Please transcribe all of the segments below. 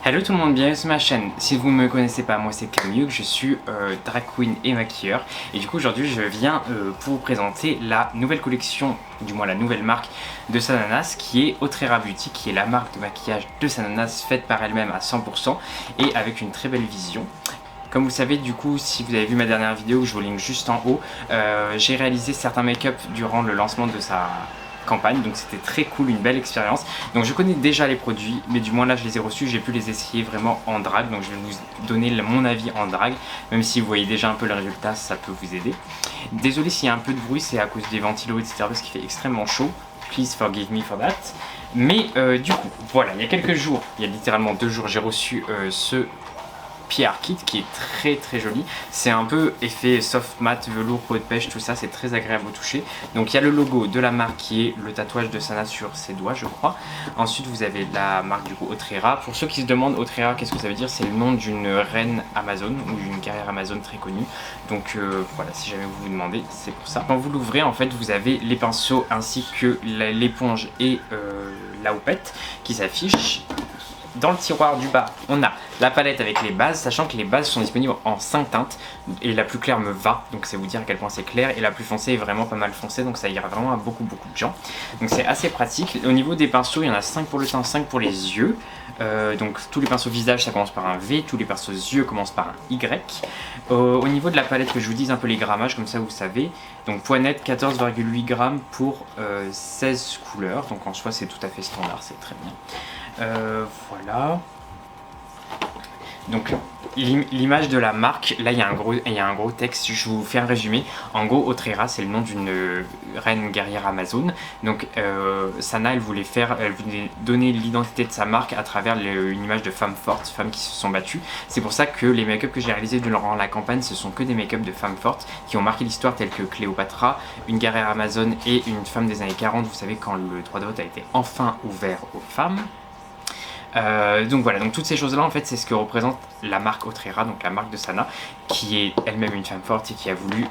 Hello tout le monde, bienvenue sur ma chaîne. Si vous ne me connaissez pas, moi c'est Camille, je suis drag queen et maquilleur. Et du coup aujourd'hui je viens pour vous présenter la nouvelle collection, du moins la nouvelle marque de Sananas, qui est Autrera Beauty, qui est la marque de maquillage de Sananas faite par elle-même à 100% et avec une très belle vision. Comme vous savez, du coup, si vous avez vu ma dernière vidéo, je vous link juste en haut, j'ai réalisé certains make-up durant le lancement de sa campagne, donc c'était très cool, une belle expérience. Donc je connais déjà les produits, mais du moins là je les ai reçus, j'ai pu les essayer vraiment en drague, donc je vais vous donner mon avis en drague, même si vous voyez déjà un peu le résultat, ça peut vous aider. Désolé s'il y a un peu de bruit, c'est à cause des ventilos, etc., parce qu'il fait extrêmement chaud. Please forgive me for that. Mais du coup, voilà, il y a quelques jours, il y a littéralement 2 jours, j'ai reçu ce PR kit qui est très joli. C'est un peu effet soft matte, velours, peau de pêche, tout ça, c'est très agréable au toucher. Donc il y a le logo de la marque qui est le tatouage de Sana sur ses doigts, je crois. Ensuite vous avez la marque du coup Autrera. Pour ceux qui se demandent Autrera qu'est-ce que ça veut dire, c'est le nom d'une reine Amazon ou d'une guerrière Amazon très connue. Donc voilà, si jamais vous vous demandez, c'est pour ça. Quand vous l'ouvrez, en fait vous avez les pinceaux ainsi que l'éponge et la houppette qui s'affichent. Dans le tiroir du bas, on a la palette avec les bases, sachant que les bases sont disponibles en 5 teintes et la plus claire me va, donc c'est vous dire à quel point c'est clair, et la plus foncée est vraiment pas mal foncée, donc ça ira vraiment à beaucoup de gens. Donc c'est assez pratique. Au niveau des pinceaux, il y en a 5 pour le teint, 5 pour les yeux. Donc tous les pinceaux visage ça commence par un V, tous les pinceaux yeux commencent par un Y. Au niveau de la palette, que je vous dise un peu les grammages, comme ça vous savez. Donc poids net 14,8 grammes pour 16 couleurs, donc en soi c'est tout à fait standard, c'est très bien. Voilà. Donc l'image de la marque, là il y a un gros texte, je vous fais un résumé. En gros, Autrera c'est le nom d'une reine guerrière Amazon. Donc Sana elle voulait donner l'identité de sa marque à travers une image de femmes fortes, femmes qui se sont battues. C'est pour ça que les make-up que j'ai réalisés durant la campagne, ce sont que des make-up de femmes fortes qui ont marqué l'histoire, telles que Cléopâtra, une guerrière Amazon et une femme des années 40, vous savez, quand le droit de vote a été enfin ouvert aux femmes. Donc voilà, donc toutes ces choses là en fait c'est ce que représente la marque Autrera, donc la marque de Sana, qui est elle-même une femme forte et qui a voulu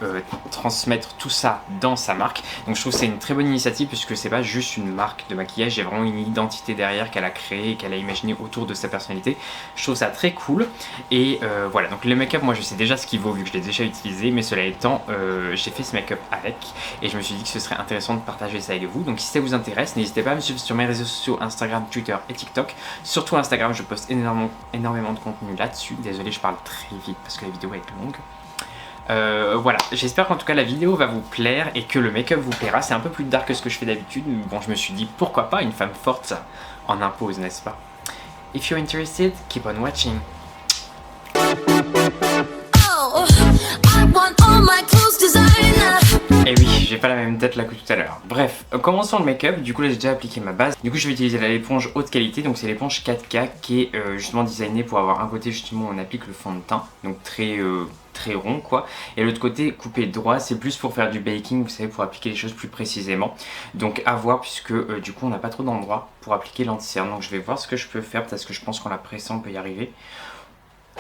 transmettre tout ça dans sa marque. Donc je trouve que c'est une très bonne initiative puisque c'est pas juste une marque de maquillage, il y a vraiment une identité derrière qu'elle a créée, qu'elle a imaginé autour de sa personnalité. Je trouve ça très cool. Et voilà, donc le make-up, moi je sais déjà ce qu'il vaut vu que je l'ai déjà utilisé, mais cela étant j'ai fait ce make-up avec et je me suis dit que ce serait intéressant de partager ça avec vous. Donc si ça vous intéresse, n'hésitez pas à me suivre sur mes réseaux sociaux Instagram, Twitter et TikTok. Surtout Instagram, je poste énormément de contenu là-dessus. Désolé, je parle très vite parce que la vidéo va être longue. Voilà, j'espère qu'en tout cas la vidéo va vous plaire et que le make-up vous plaira. C'est un peu plus dark que ce que je fais d'habitude, mais bon, je me suis dit pourquoi pas, une femme forte ça en impose, n'est-ce pas? If you're interested, keep on watching. Et oui, j'ai pas la même tête là que tout à l'heure. Bref, commençons le make-up. Du coup là j'ai déjà appliqué ma base. Du coup je vais utiliser l'éponge haute qualité. Donc c'est l'éponge 4K qui est justement designée pour avoir un côté justement où on applique le fond de teint. Donc très rond quoi. Et l'autre côté coupé droit, c'est plus pour faire du baking, vous savez, pour appliquer les choses plus précisément. Donc à voir puisque du coup on n'a pas trop d'endroits pour appliquer l'anti-cerne. Donc je vais voir ce que je peux faire parce que je pense qu'en la pressant on peut y arriver.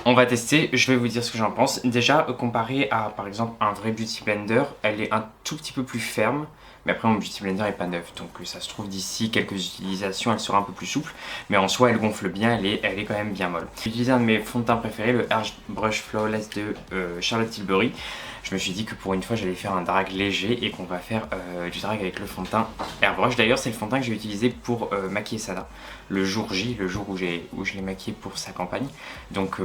On va tester, je vais vous dire ce que j'en pense. Déjà, comparé à par exemple un vrai Beauty Blender, elle est un tout petit peu plus ferme. Mais après mon Beauty Blender n'est pas neuf, donc ça se trouve d'ici quelques utilisations elle sera un peu plus souple. Mais en soi elle gonfle bien, elle est quand même bien molle. J'ai utilisé un de mes fonds de teint préférés, le Airbrush Flawless de Charlotte Tilbury. Je me suis dit que pour une fois j'allais faire un drag léger et qu'on va faire du drag avec le fond de teint Airbrush. D'ailleurs c'est le fond de teint que j'ai utilisé pour maquiller Sana le jour J, le jour où je l'ai maquillé pour sa campagne. Donc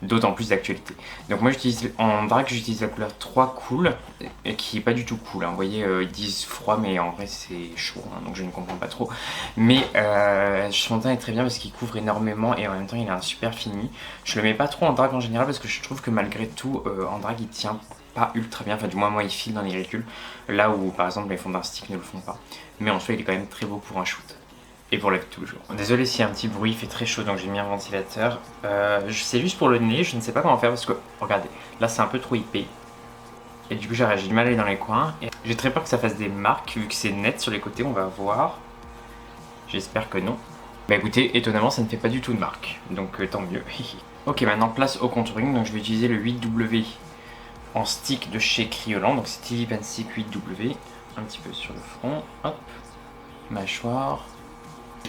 d'autant plus d'actualité. Donc moi j'utilise en drague, j'utilise la couleur 3 Cool, qui est pas du tout cool, hein. Vous voyez, ils disent froid mais en vrai c'est chaud, hein, donc je ne comprends pas trop. Mais son teint est très bien parce qu'il couvre énormément et en même temps il a un super fini. Je le mets pas trop en drague en général parce que je trouve que malgré tout en drague il tient pas ultra bien, enfin du moins moi il file dans les ridicules, là où par exemple les fonds d'un stick ne le font pas. Mais en soi il est quand même très beau pour un shoot. Et pour la vie toujours. Désolé s'il y a un petit bruit, il fait très chaud donc j'ai mis un ventilateur. C'est juste pour le nez, je ne sais pas comment faire parce que, regardez, là c'est un peu trop épais. Et du coup j'ai du mal à aller dans les coins. J'ai très peur que ça fasse des marques vu que c'est net sur les côtés, on va voir. J'espère que non. Bah écoutez, étonnamment ça ne fait pas du tout de marque, donc tant mieux. Ok, maintenant place au contouring, donc je vais utiliser le 8W en stick de chez Kryolan, donc c'est TV Pen Stick 8W. Un petit peu sur le front, hop, mâchoire.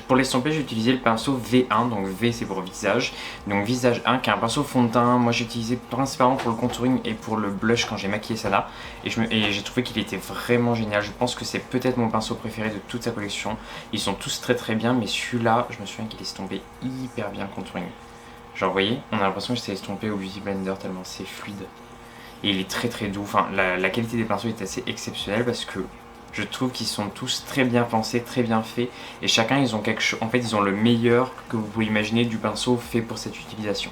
Pour l'estomper, j'ai utilisé le pinceau V1, donc V c'est pour visage. Donc visage 1 qui est un pinceau fond de teint. Moi j'ai utilisé principalement pour le contouring et pour le blush quand j'ai maquillé Sana. Et j'ai trouvé qu'il était vraiment génial. Je pense que c'est peut-être mon pinceau préféré de toute sa collection. Ils sont tous très très bien, mais celui-là, je me souviens qu'il est estompé hyper bien contouring. Genre vous voyez, on a l'impression que c'est estompé au Beauty Blender tellement c'est fluide. Et il est très très doux. Enfin, la qualité des pinceaux est assez exceptionnelle parce que je trouve qu'ils sont tous très bien pensés, très bien faits. Et chacun, ils ont quelque chose. En fait, ils ont le meilleur que vous pouvez imaginer du pinceau fait pour cette utilisation.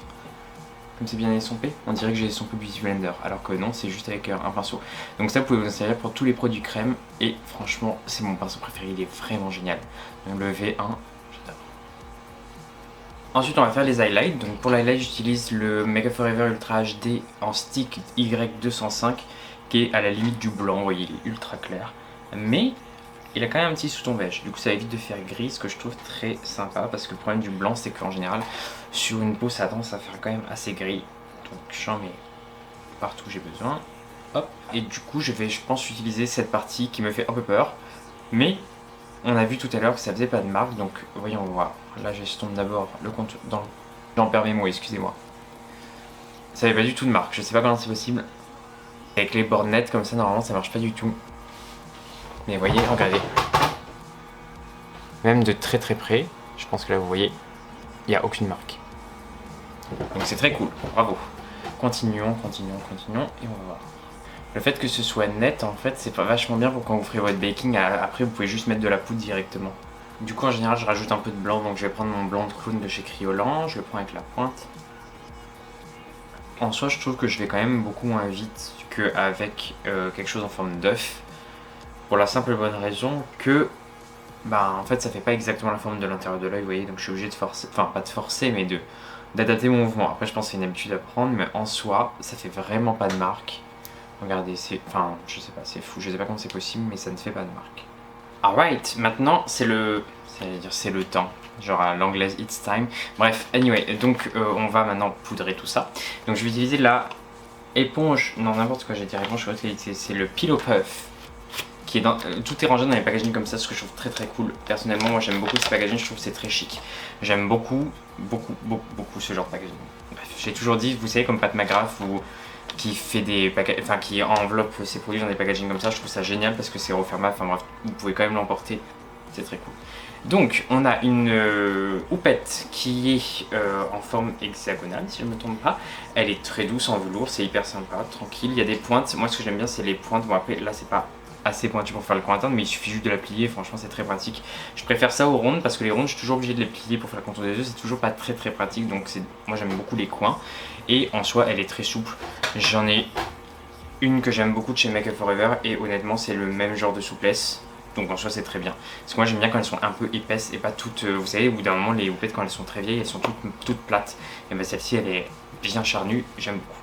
Comme c'est bien estompé, on dirait que j'ai estompé Beauty Blender. Alors que non, c'est juste avec un pinceau. Donc ça, vous pouvez vous en servir pour tous les produits crème. Et franchement, c'est mon pinceau préféré. Il est vraiment génial. Donc le V1, j'adore. Ensuite, on va faire les highlights. Donc pour l'highlight, j'utilise le Make Up For Ever Ultra HD en stick Y205 qui est à la limite du blanc. Vous voyez, il est ultra clair. Mais il a quand même un petit sous-ton beige, du coup ça évite de faire gris, ce que je trouve très sympa parce que le problème du blanc c'est qu'en général sur une peau ça a tendance à faire quand même assez gris, donc j'en mets partout où j'ai besoin. Hop, et du coup je pense utiliser cette partie qui me fait un peu peur, mais on a vu tout à l'heure que ça faisait pas de marque, donc voyons voir. Là j'estompe d'abord le contour dans le... J'en perds mes mots, excusez-moi. Ça fait pas du tout de marque, je sais pas comment c'est possible. Avec les bords nettes comme ça normalement ça marche pas du tout. Mais voyez, regardez. Même de très très près, je pense que là vous voyez, il n'y a aucune marque. Donc c'est très cool, bravo. Continuons, continuons, continuons, et on va voir. Le fait que ce soit net, en fait, c'est pas vachement bien pour quand vous ferez votre baking. Après, vous pouvez juste mettre de la poudre directement. Du coup, en général, je rajoute un peu de blanc, donc je vais prendre mon blanc de clown de chez Kryolan, je le prends avec la pointe. En soi, je trouve que je vais quand même beaucoup moins vite qu'avec quelque chose en forme d'œuf. Pour la simple et bonne raison que, bah en fait ça fait pas exactement la forme de l'intérieur de l'œil, vous voyez, donc je suis obligé de forcer, enfin pas de forcer mais d'adapter mon mouvement. Après je pense que c'est une habitude à prendre, mais en soi ça fait vraiment pas de marque. Regardez, enfin je sais pas, c'est fou, je sais pas comment c'est possible, mais ça ne fait pas de marque. Alright, maintenant c'est le temps, genre à l'anglaise it's time. Bref, anyway, donc on va maintenant poudrer tout ça. Donc je vais utiliser la éponge, non n'importe quoi, j'ai dit éponge, c'est le Pillow Puff. Qui est tout est rangé dans les packaging comme ça, ce que je trouve très très cool. Personnellement, moi j'aime beaucoup ce packaging, je trouve que c'est très chic. J'aime beaucoup ce genre de packaging. Bref, j'ai toujours dit, vous savez, comme Pat McGrath ou qui fait qui enveloppe ses produits dans des packaging comme ça, je trouve ça génial parce que c'est refermable. Enfin bref, vous pouvez quand même l'emporter, c'est très cool. Donc, on a une houppette qui est en forme hexagonale, si je ne me trompe pas. Elle est très douce en velours, c'est hyper sympa, tranquille. Il y a des pointes. Moi, ce que j'aime bien, c'est les pointes. Bon, après, là, c'est pas assez pointu pour faire le contour, mais il suffit juste de la plier. Franchement, c'est très pratique. Je préfère ça aux rondes parce que les rondes, je suis toujours obligé de les plier pour faire le contour des yeux. C'est toujours pas très très pratique. Donc, moi, j'aime beaucoup les coins. Et en soi, elle est très souple. J'en ai une que j'aime beaucoup de chez Make Up For Ever. Et honnêtement, c'est le même genre de souplesse. Donc en soi c'est très bien. Parce que moi j'aime bien quand elles sont un peu épaisses et pas toutes... vous savez, au bout d'un moment les houpettes quand elles sont très vieilles, elles sont toutes plates. Et bien celle-ci elle est bien charnue, j'aime beaucoup.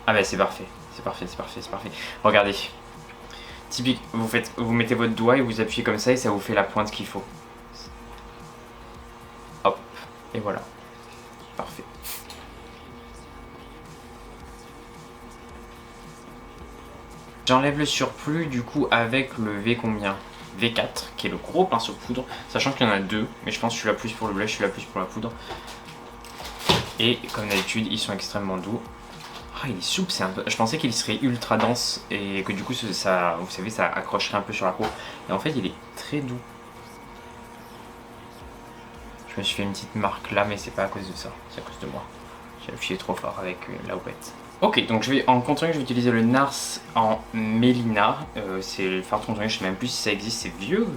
Ah bah c'est parfait, c'est parfait, c'est parfait, c'est parfait. Regardez. Typique, vous mettez votre doigt et vous appuyez comme ça et ça vous fait la pointe qu'il faut. Hop, et voilà. Parfait. J'enlève le surplus du coup avec le V combien? V4 qui est le gros pinceau poudre, sachant qu'il y en a deux, mais je pense que celui-là plus pour le blush, celui-là plus pour la poudre. Et comme d'habitude, ils sont extrêmement doux. Ah, il est souple, je pensais qu'il serait ultra dense et que du coup, ça, vous savez, ça accrocherait un peu sur la peau. Et en fait, il est très doux. Je me suis fait une petite marque là, mais c'est pas à cause de ça, c'est à cause de moi. J'ai appuyé trop fort avec la houppette. Ok, donc en contouring, je vais utiliser le NARS en Mélina. C'est le fard de contouring, je sais même plus si ça existe, c'est vieux.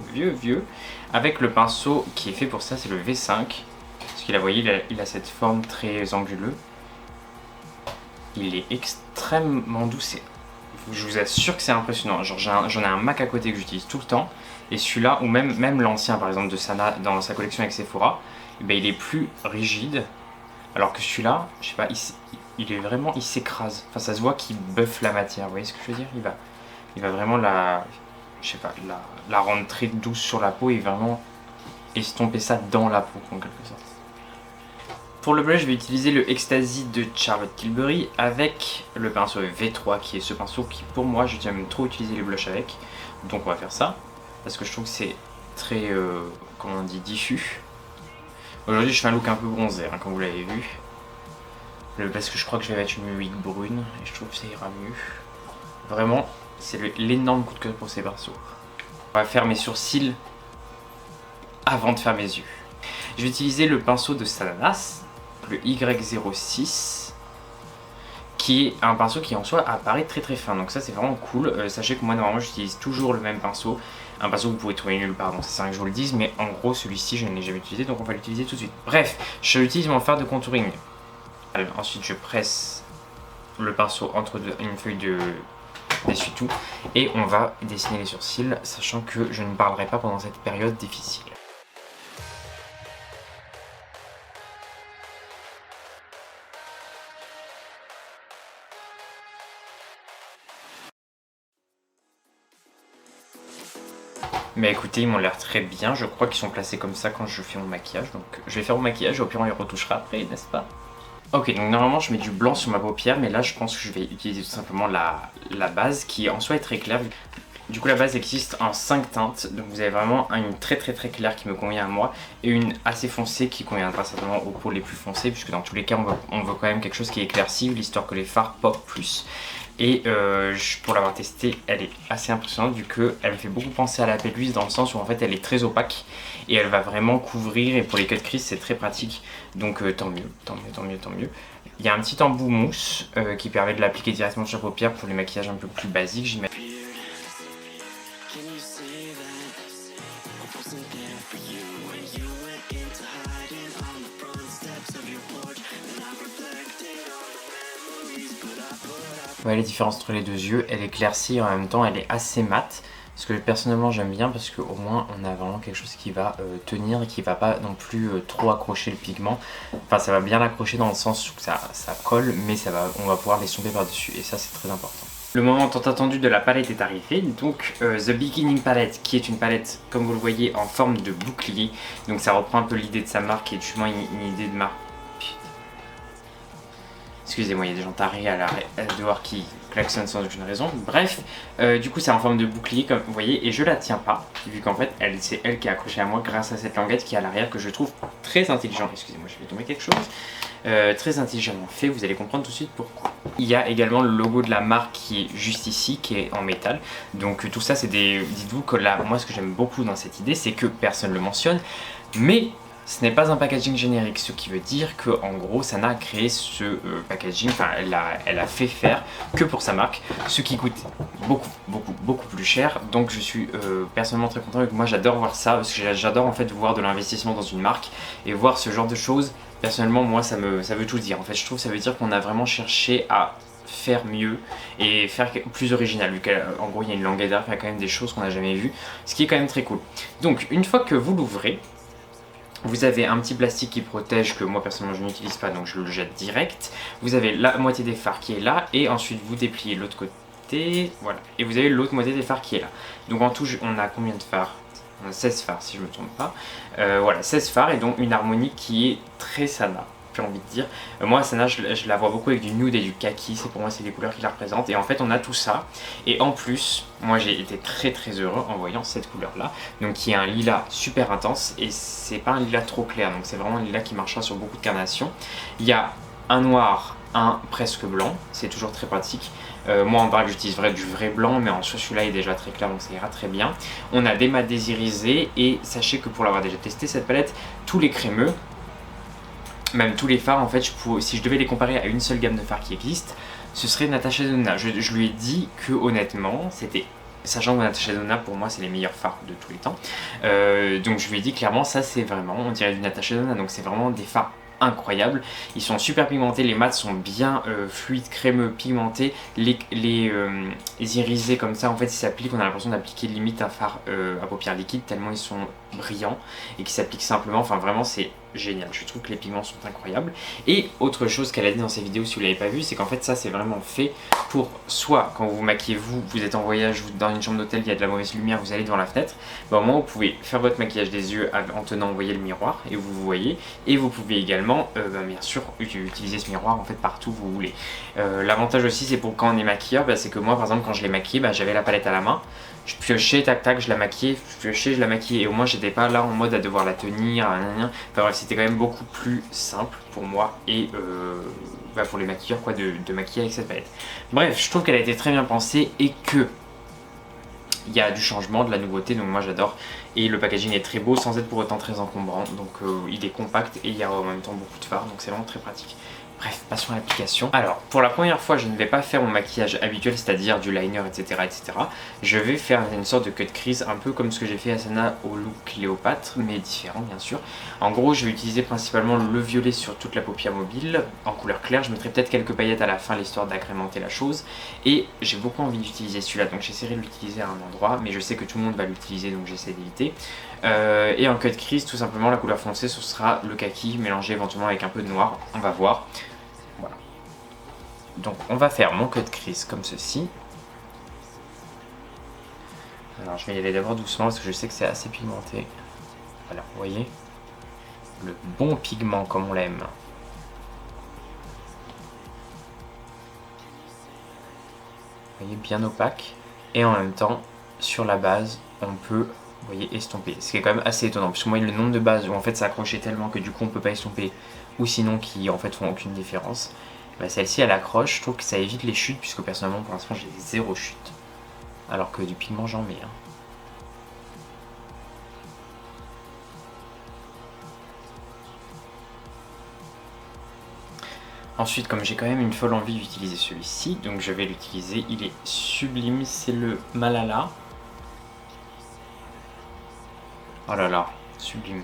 Avec le pinceau qui est fait pour ça, c'est le V5. Parce qu'il a, voyez, il a cette forme très anguleuse. Il est extrêmement doux, je vous assure que c'est impressionnant. Genre j'en ai un MAC à côté que j'utilise tout le temps. Et celui-là, ou même l'ancien par exemple de Sana dans sa collection avec Sephora, eh ben, il est plus rigide. Alors que celui-là, je sais pas, il s'écrase. Enfin, ça se voit qu'il buffe la matière. Vous voyez ce que je veux dire? Il va vraiment la rendre très douce sur la peau et vraiment estomper ça dans la peau en quelque sorte. Pour le blush, je vais utiliser le Ecstasy de Charlotte Tilbury avec le pinceau V3 qui est ce pinceau qui pour moi, j'aime trop utiliser les blushs avec. Donc on va faire ça parce que je trouve que c'est très comment on dit, diffus. Aujourd'hui je fais un look un peu bronzé, hein, comme vous l'avez vu. Parce que je crois que je vais mettre une wig brune et je trouve que ça ira mieux. Vraiment, c'est l'énorme coup de cœur pour ces pinceaux. On va faire mes sourcils avant de faire mes yeux. Je vais utiliser le pinceau de Sananas, le Y06, qui est un pinceau qui en soi apparaît très très fin. Donc ça c'est vraiment cool. Sachez que moi normalement j'utilise toujours le même pinceau. Un pinceau que vous pouvez trouver nulle part, donc ça sert à rien que je vous le dise. Mais en gros celui-ci je ne l'ai jamais utilisé, donc on va l'utiliser tout de suite. Bref, je l'utilise mon fard de contouring. Alors, ensuite je presse le pinceau entre une feuille d'essuie-tout et on va dessiner les sourcils, sachant que je ne parlerai pas pendant cette période difficile. Mais écoutez, ils m'ont l'air très bien, je crois qu'ils sont placés comme ça quand je fais mon maquillage, donc je vais faire mon maquillage et au pire on les retouchera après, n'est-ce pas? Ok, donc normalement je mets du blanc sur ma paupière, mais là je pense que je vais utiliser tout simplement la base qui en soi est très claire. Du coup la base existe en 5 teintes, donc vous avez vraiment une très claire qui me convient à moi et une assez foncée qui conviendra certainement aux peaux les plus foncées, puisque dans tous les cas on veut quand même quelque chose qui est éclairci, l'histoire que les fards pop plus. Et pour l'avoir testée, elle est assez impressionnante vu qu'elle me fait beaucoup penser à la Péluise dans le sens où en fait elle est très opaque et elle va vraiment couvrir, et pour les cut crease c'est très pratique, donc tant mieux, tant mieux, tant mieux, tant mieux. Il y a un petit embout mousse qui permet de l'appliquer directement sur la paupière pour les maquillages un peu plus basiques, j'imagine. Vous voyez la différence entre les deux yeux, elle éclaircit et en même temps elle est assez mate. Ce que personnellement j'aime bien parce qu'au moins on a vraiment quelque chose qui va tenir et qui va pas non plus trop accrocher le pigment. Enfin ça va bien l'accrocher dans le sens où ça colle, mais on va pouvoir l'estomper par dessus et ça c'est très important. Le moment tant attendu de la palette est arrivé, donc The Beginning Palette, qui est une palette comme vous le voyez en forme de bouclier. Donc ça reprend un peu l'idée de sa marque et justement une idée de marque. Excusez-moi, il y a des gens tarés dehors qui klaxonnent sans aucune raison. Bref, du coup c'est en forme de bouclier comme vous voyez et je la tiens pas, vu qu'en fait c'est elle qui est accrochée à moi grâce à cette languette qui est à l'arrière que je trouve très intelligent. Excusez-moi, je vais tomber quelque chose. Très intelligemment fait, vous allez comprendre tout de suite pourquoi. Il y a également le logo de la marque qui est juste ici, qui est en métal. Donc tout ça c'est dites-vous que là, moi ce que j'aime beaucoup dans cette idée, c'est que personne ne le mentionne, mais ce n'est pas un packaging générique, ce qui veut dire qu'en gros Sana a créé ce packaging, enfin elle a fait faire que pour sa marque, ce qui coûte beaucoup plus cher. Donc je suis personnellement très content et moi j'adore voir ça, parce que j'adore en fait voir de l'investissement dans une marque et voir ce genre de choses. Personnellement moi ça veut tout dire, en fait je trouve que ça veut dire qu'on a vraiment cherché à faire mieux et faire plus original, vu qu'en gros il y a une languette d'art, il y a quand même des choses qu'on n'a jamais vues, ce qui est quand même très cool. Donc une fois que vous l'ouvrez, vous avez un petit plastique qui protège que moi personnellement je n'utilise pas, donc je le jette direct. Vous avez la moitié des fards qui est là et ensuite vous dépliez l'autre côté, voilà. Et vous avez l'autre moitié des fards qui est là. Donc en tout on a combien de fards? On a 16 fards si je ne me trompe pas. Voilà, 16 fards et donc une harmonie qui est très Sana. J'ai envie de dire. Moi Sana je la vois beaucoup avec du nude et du kaki, pour moi c'est les couleurs qui la représentent et en fait on a tout ça et en plus moi j'ai été très heureux en voyant cette couleur là, donc qui est un lilas super intense et c'est pas un lilas trop clair, donc c'est vraiment un lilas qui marchera sur beaucoup de carnations. Il y a un noir, un presque blanc, c'est toujours très pratique. Moi en bas j'utilise du vrai blanc, mais en soi celui-là est déjà très clair donc ça ira très bien. On a des mats désirisés et sachez que pour l'avoir déjà testé cette palette, tous les crémeux, même tous les fards en fait, si je devais les comparer à une seule gamme de fards qui existe, ce serait Natasha Denona. Je lui ai dit que honnêtement c'était, sachant que Natasha Denona pour moi c'est les meilleurs fards de tous les temps, donc je lui ai dit clairement ça c'est vraiment, on dirait du Natasha Denona, donc c'est vraiment des fards incroyables. Ils sont super pigmentés, les mats sont bien fluides, crémeux, pigmentés, les irisés comme ça en fait ils s'appliquent, on a l'impression d'appliquer limite un fard à paupières liquides tellement ils sont brillants et qui s'appliquent simplement, enfin vraiment c'est génial. Je trouve que les pigments sont incroyables. Et autre chose qu'elle a dit dans ses vidéos, si vous l'avez pas vu, c'est qu'en fait ça c'est vraiment fait pour soit quand vous vous maquillez vous êtes en voyage, vous dans une chambre d'hôtel, il y a de la mauvaise lumière, vous allez devant la fenêtre, bah, au moins vous pouvez faire votre maquillage des yeux en tenant, vous voyez le miroir et vous voyez. Et vous pouvez également, bien sûr, utiliser ce miroir en fait partout où vous voulez. L'avantage aussi c'est pour quand on est maquilleur, bah, c'est que moi par exemple quand je l'ai maquillée, bah, j'avais la palette à la main. Je piochais, tac tac, je la maquillais, je piochais, je la maquillais. Et au moins, j'étais pas là en mode à devoir la tenir. Enfin bref, c'était quand même beaucoup plus simple pour moi et bah, pour les maquilleurs quoi, de maquiller avec cette palette. Bref, je trouve qu'elle a été très bien pensée et que il y a du changement, de la nouveauté, donc moi j'adore. Et le packaging est très beau sans être pour autant très encombrant. Donc il est compact et il y a en même temps beaucoup de fard, donc c'est vraiment très pratique. Bref, passons à l'application. Alors, pour la première fois, je ne vais pas faire mon maquillage habituel, c'est-à-dire du liner, etc., etc. Je vais faire une sorte de cut crease, un peu comme ce que j'ai fait à Sana au look Cléopâtre, mais différent, bien sûr. En gros, je vais utiliser principalement le violet sur toute la paupière mobile, en couleur claire. Je mettrai peut-être quelques paillettes à la fin, l'histoire d'agrémenter la chose. Et j'ai beaucoup envie d'utiliser celui-là, donc j'essaierai de l'utiliser à un endroit, mais je sais que tout le monde va l'utiliser, donc j'essaie d'éviter. Et en cut crease, tout simplement, la couleur foncée, ce sera le kaki, mélangé éventuellement avec un peu de noir. On va voir. Voilà. Donc on va faire mon cut crease comme ceci. Alors je vais y aller d'abord doucement parce que je sais que c'est assez pigmenté. Voilà, vous voyez, le bon pigment comme on l'aime. Vous voyez, bien opaque. Et en même temps, sur la base, on peut, vous voyez, estomper. Ce qui est quand même assez étonnant parce que moi, le nombre de bases où en fait ça accrochait tellement que du coup on peut pas estomper, ou sinon qui en fait font aucune différence. Bah, celle-ci elle accroche, je trouve que ça évite les chutes puisque personnellement pour l'instant j'ai zéro chute. Alors que du pigment j'en mets. Ensuite, comme j'ai quand même une folle envie d'utiliser celui-ci, donc je vais l'utiliser. Il est sublime, c'est le Malala. Oh là là, sublime.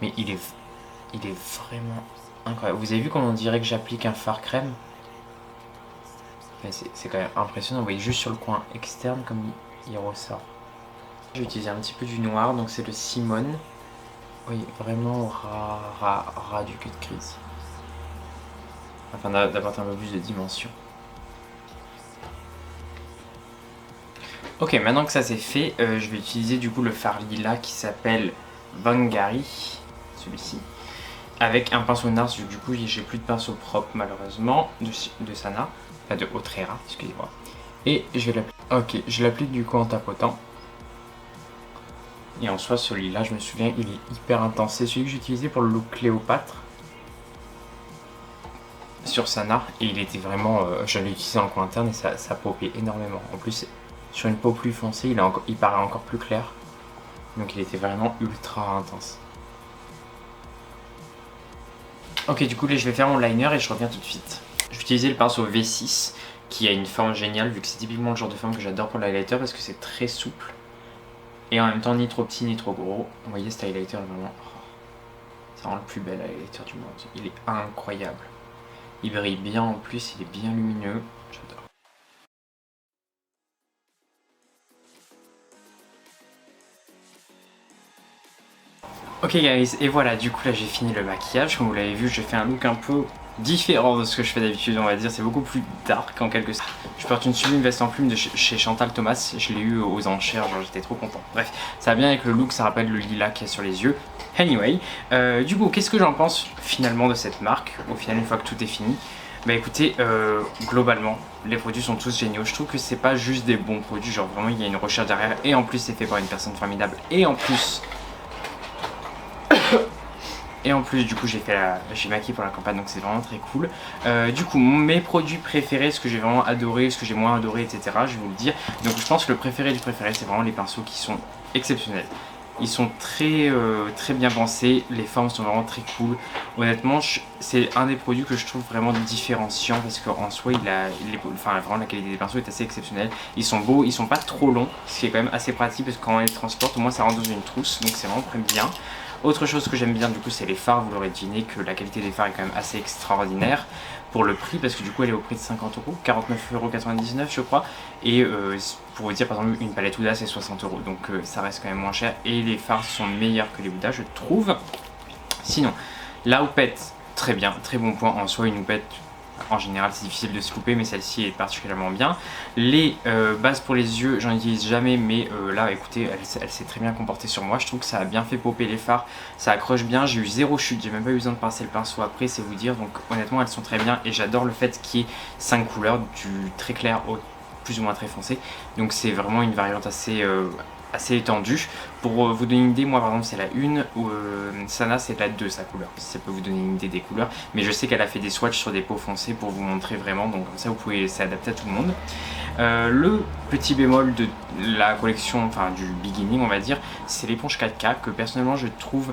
Mais il est vraiment incroyable. Vous avez vu comment on dirait que j'applique un fard crème? C'est quand même impressionnant. Vous voyez juste sur le coin externe comme il ressort. Je vais utiliser un petit peu du noir, donc c'est le Simone. Oui, vraiment ras du cut crease. Afin d'apporter un peu plus de dimension. Ok, maintenant que ça c'est fait, je vais utiliser du coup le fard lila qui s'appelle Vangari, celui-ci, avec un pinceau NARS. Du coup, j'ai plus de pinceau propre malheureusement de Sana, enfin de Autrera, excusez-moi. Et je vais l'appliquer. Ok, je l'applique du coup en tapotant. Et en soi, celui-là, je me souviens, il est hyper intense. C'est celui que j'utilisais pour le look Cléopâtre sur Sana. Et il était vraiment. Je l'ai utilisé en coin interne et ça popait énormément. En plus, sur une peau plus foncée, il paraît encore plus clair. Donc il était vraiment ultra intense. Ok, du coup, là, je vais faire mon liner et je reviens tout de suite. Je vais utiliser le pinceau V6 qui a une forme géniale vu que c'est typiquement le genre de forme que j'adore pour l'highlighter parce que c'est très souple. Et en même temps, ni trop petit ni trop gros. Vous voyez, cet highlighter est vraiment... c'est vraiment le plus bel highlighter du monde. Il est incroyable. Il brille bien en plus, il est bien lumineux. J'adore. Ok guys, et voilà, du coup là j'ai fini le maquillage. Comme vous l'avez vu, j'ai fait un look un peu différent de ce que je fais d'habitude, on va dire. C'est beaucoup plus dark en quelque sorte. Je porte une sublime veste en plume de chez Chantal Thomas. Je l'ai eu aux enchères, genre j'étais trop content. Bref, ça va bien avec le look, ça rappelle le lilas qu'il y a sur les yeux. Anyway, du coup, qu'est-ce que j'en pense finalement de cette marque? Au final, une fois que tout est fini, bah écoutez, globalement, les produits sont tous géniaux. Je trouve que c'est pas juste des bons produits, genre vraiment il y a une recherche derrière. Et en plus, c'est fait par une personne formidable. Et en plus... du coup j'ai maquillé pour la campagne, donc c'est vraiment très cool. Du coup mes produits préférés, ce que j'ai vraiment adoré, ce que j'ai moins adoré, etc. Je vais vous le dire. Donc je pense que le préféré du préféré, c'est vraiment les pinceaux qui sont exceptionnels. Ils sont très bien pensés, les formes sont vraiment très cool. Honnêtement, c'est un des produits que je trouve vraiment différenciant parce qu'en soi, vraiment la qualité des pinceaux est assez exceptionnelle. Ils sont beaux, ils sont pas trop longs, ce qui est quand même assez pratique parce que quand on les transporte, au moins ça rentre dans une trousse, donc c'est vraiment très bien. Autre chose que j'aime bien du coup, c'est les fards. Vous l'aurez deviné que la qualité des fards est quand même assez extraordinaire pour le prix, parce que du coup elle est au prix de 50 €, 49,99 € je crois. Et pour vous dire, par exemple, une palette Huda c'est 60 €, donc ça reste quand même moins cher. Et les fards sont meilleurs que les Huda, je trouve. Sinon, la houppette, très bien, très bon point en soi. Une houppette, en général, c'est difficile de se louper, mais celle-ci est particulièrement bien. Les bases pour les yeux, j'en utilise jamais, mais là, écoutez, elle s'est très bien comportée sur moi. Je trouve que ça a bien fait popper les fards, ça accroche bien. J'ai eu 0 chute, j'ai même pas eu besoin de pincer le pinceau après, c'est vous dire. Donc honnêtement, elles sont très bien et j'adore le fait qu'il y ait 5 couleurs, du très clair au plus ou moins très foncé. Donc c'est vraiment une variante assez étendue. Pour vous donner une idée, moi par exemple c'est la 1, Sana c'est la 2 sa couleur, si ça peut vous donner une idée des couleurs, mais je sais qu'elle a fait des swatchs sur des peaux foncées pour vous montrer vraiment, donc comme ça vous pouvez s'adapter à tout le monde. Le petit bémol de la collection, enfin du beginning on va dire, c'est l'éponge 4K que personnellement je trouve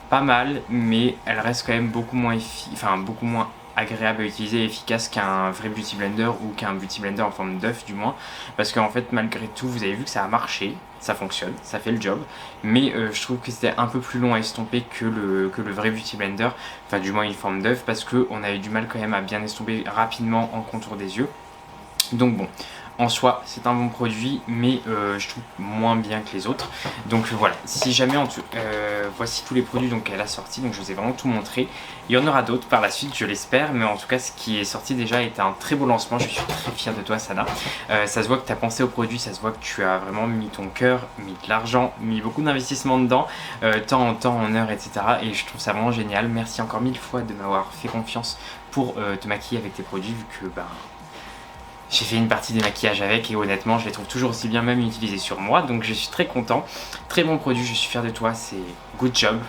pas mal, mais elle reste quand même beaucoup moins agréable à utiliser et efficace qu'un vrai Beauty Blender ou qu'un Beauty Blender en forme d'œuf du moins, parce qu'en fait malgré tout vous avez vu que ça a marché, ça fonctionne, ça fait le job, mais je trouve que c'était un peu plus long à estomper que le vrai Beauty Blender, enfin du moins une forme d'œuf, parce qu'on avait du mal quand même à bien estomper rapidement en contour des yeux. Donc bon, en soi c'est un bon produit, mais je trouve moins bien que les autres. Donc voilà, si jamais voici tous les produits qu'elle a sortis, donc je vous ai vraiment tout montré. Il y en aura d'autres par la suite, je l'espère, mais en tout cas ce qui est sorti déjà était un très beau lancement. Je suis très fier de toi Sana. Ça se voit que tu as pensé au produit, ça se voit que tu as vraiment mis ton cœur, mis de l'argent, mis beaucoup d'investissement dedans, temps en temps, en heures, etc. Et je trouve ça vraiment génial. Merci encore 1000 fois de m'avoir fait confiance pour te maquiller avec tes produits, vu que j'ai fait une partie des maquillages avec et honnêtement je les trouve toujours aussi bien même utilisés sur moi, donc je suis très content. Très bon produit, je suis fier de toi, c'est good job.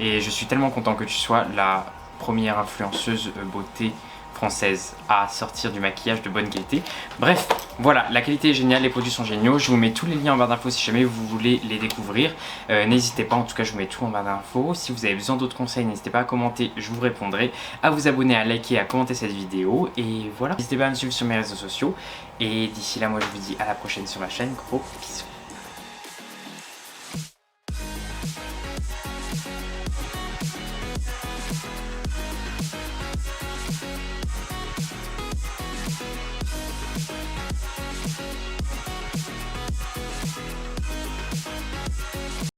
Et je suis tellement content que tu sois la première influenceuse beauté française à sortir du maquillage de bonne qualité. Bref, voilà, la qualité est géniale, les produits sont géniaux. Je vous mets tous les liens en barre d'infos si jamais vous voulez les découvrir. N'hésitez pas, en tout cas je vous mets tout en barre d'infos. Si vous avez besoin d'autres conseils, n'hésitez pas à commenter, je vous répondrai. À vous abonner, à liker, à commenter cette vidéo. Et voilà, n'hésitez pas à me suivre sur mes réseaux sociaux. Et d'ici là, moi je vous dis à la prochaine sur ma chaîne. Gros bisous.